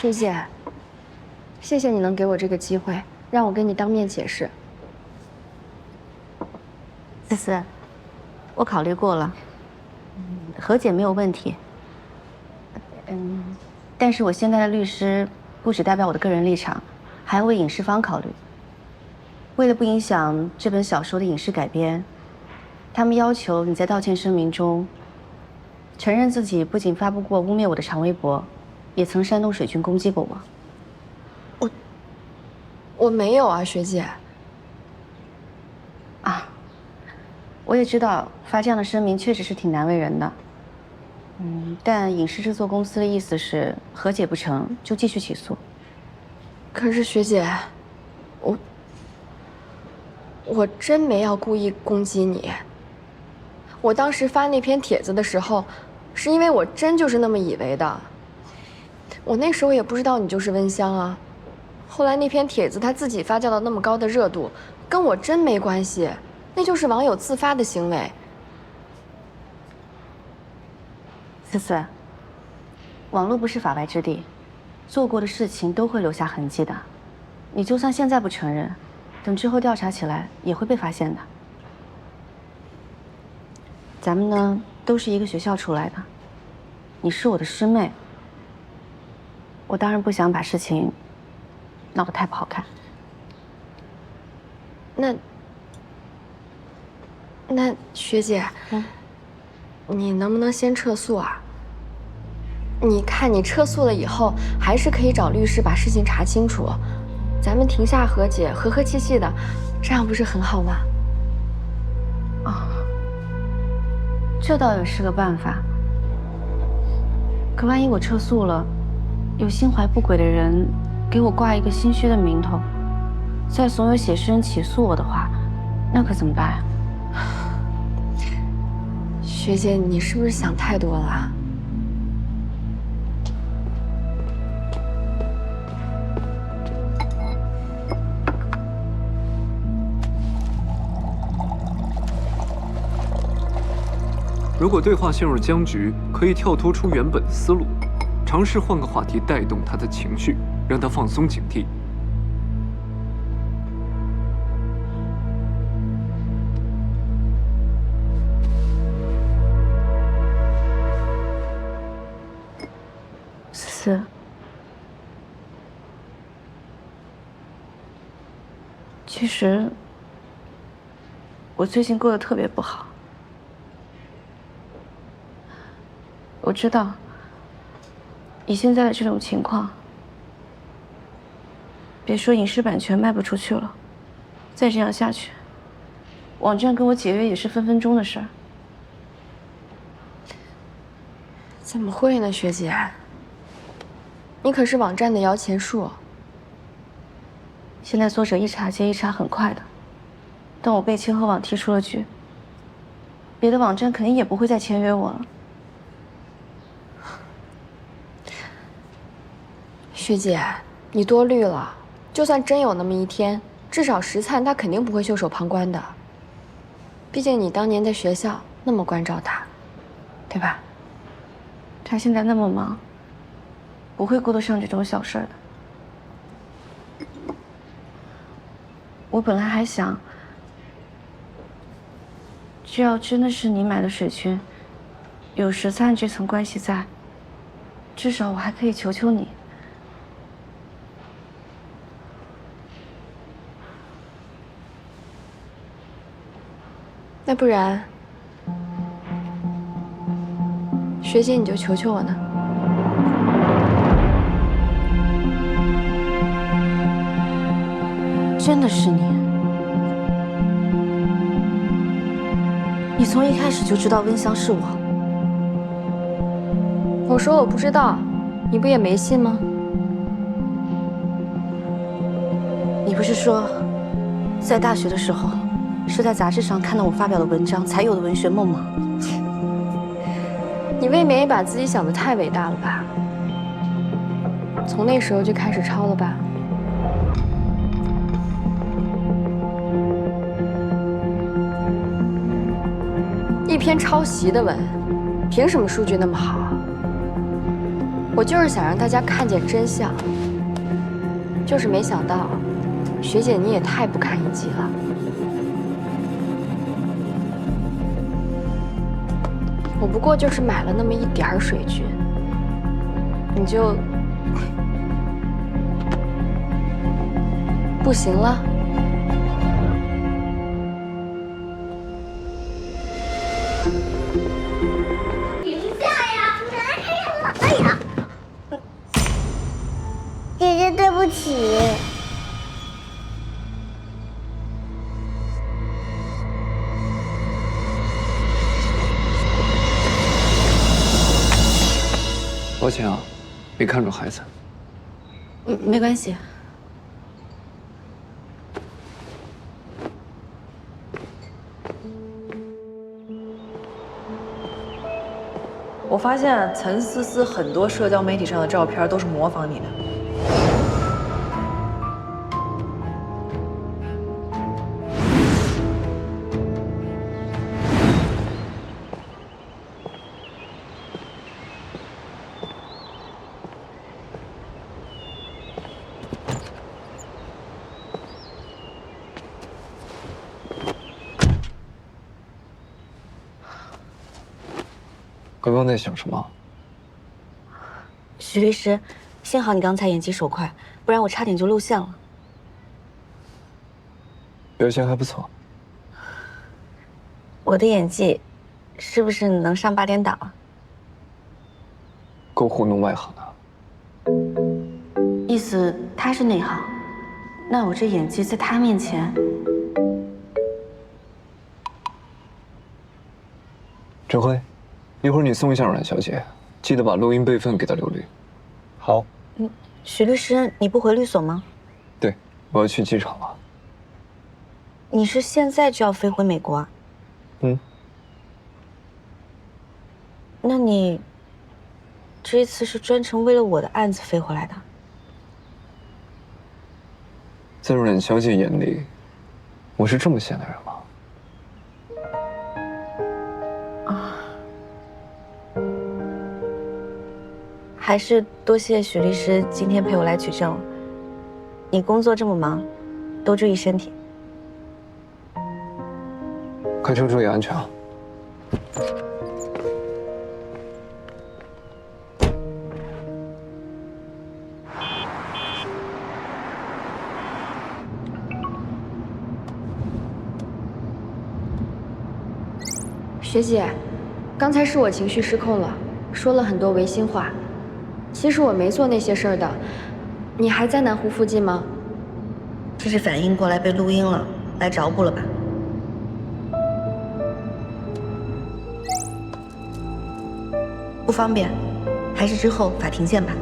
学姐，谢谢你能给我这个机会，让我跟你当面解释。思思，我考虑过了，和解没有问题。但是我现在的律师不只代表我的个人立场，还要为影视方考虑。为了不影响这本小说的影视改编，他们要求你在道歉声明中承认自己不仅发布过污蔑我的长微博，也曾煽动水军攻击过我。我没有啊，学姐。啊，我也知道发这样的声明确实是挺难为人的。但影视制作公司的意思是和解不成就继续起诉。可是学姐，我真没要故意攻击你。我当时发那篇帖子的时候，是因为我真就是那么以为的。我那时候也不知道你就是温香啊。后来那篇帖子它自己发酵到那么高的热度，跟我真没关系，那就是网友自发的行为。思思，网络不是法外之地，做过的事情都会留下痕迹的。你就算现在不承认，等之后调查起来也会被发现的。咱们呢，都是一个学校出来的，你是我的师妹，我当然不想把事情闹得太不好看。那学姐，你能不能先撤诉啊？你看你撤诉了以后，还是可以找律师把事情查清楚，咱们庭下和解，和和气气的，这样不是很好吗？这倒也是个办法。可万一我撤诉了，有心怀不轨的人给我挂一个心虚的名头，再怂恿写诗人起诉我的话，那可怎么办呀？学姐，你是不是想太多了？如果对话陷入僵局，可以跳脱出原本的思路，尝试换个话题带动他的情绪，让他放松警惕。思思，其实我最近过得特别不好。我知道，以现在的这种情况，别说影视版权卖不出去了，再这样下去，网站跟我解约也是分分钟的事儿。怎么会呢，学姐？你可是网站的摇钱树。现在作者一茬接一茬，很快的。等我被清河网踢出了局，别的网站肯定也不会再签约我了。学姐，你多虑了。就算真有那么一天，至少石灿他肯定不会袖手旁观的。毕竟你当年在学校那么关照他，对吧？他现在那么忙，不会顾得上这种小事儿的。我本来还想，只要真的是你买的水军，有石灿这层关系在，至少我还可以求求你。那不然，学姐你就求求我呢？真的是你？你从一开始就知道温香是我？我说我不知道，你不也没信吗？你不是说，在大学的时候，是在杂志上看到我发表的文章才有的文学梦吗？你未免也把自己想得太伟大了吧？从那时候就开始抄了吧？一篇抄袭的文，凭什么数据那么好？我就是想让大家看见真相，就是没想到，学姐你也太不堪一击了。我不过就是买了那么一点儿水军，你就不行了？姐姐，对不起。抱歉啊，没看住孩子。没关系。我发现陈思思很多社交媒体上的照片都是模仿你的。刚刚在想什么？许律师，幸好你刚才眼疾手快，不然我差点就露馅了。表现还不错。我的演技，是不是能上8点档啊？够糊弄外行的。意思他是内行，那我这演技在他面前，郑辉，一会儿你送一下阮小姐，记得把录音备份给她留律。好。许律师，你不回律所吗？对，我要去机场了。你是现在就要飞回美国啊？嗯。那你这一次是专程为了我的案子飞回来的？在阮小姐眼里，我是这么闲的人吗？还是多谢许律师今天陪我来取证。你工作这么忙，多注意身体。开车注意安全啊！学姐，刚才是我情绪失控了，说了很多违心话。其实我没做那些事儿的。你还在南湖附近吗？这是反应过来被录音了，来找补了吧？不方便，还是之后法庭见吧。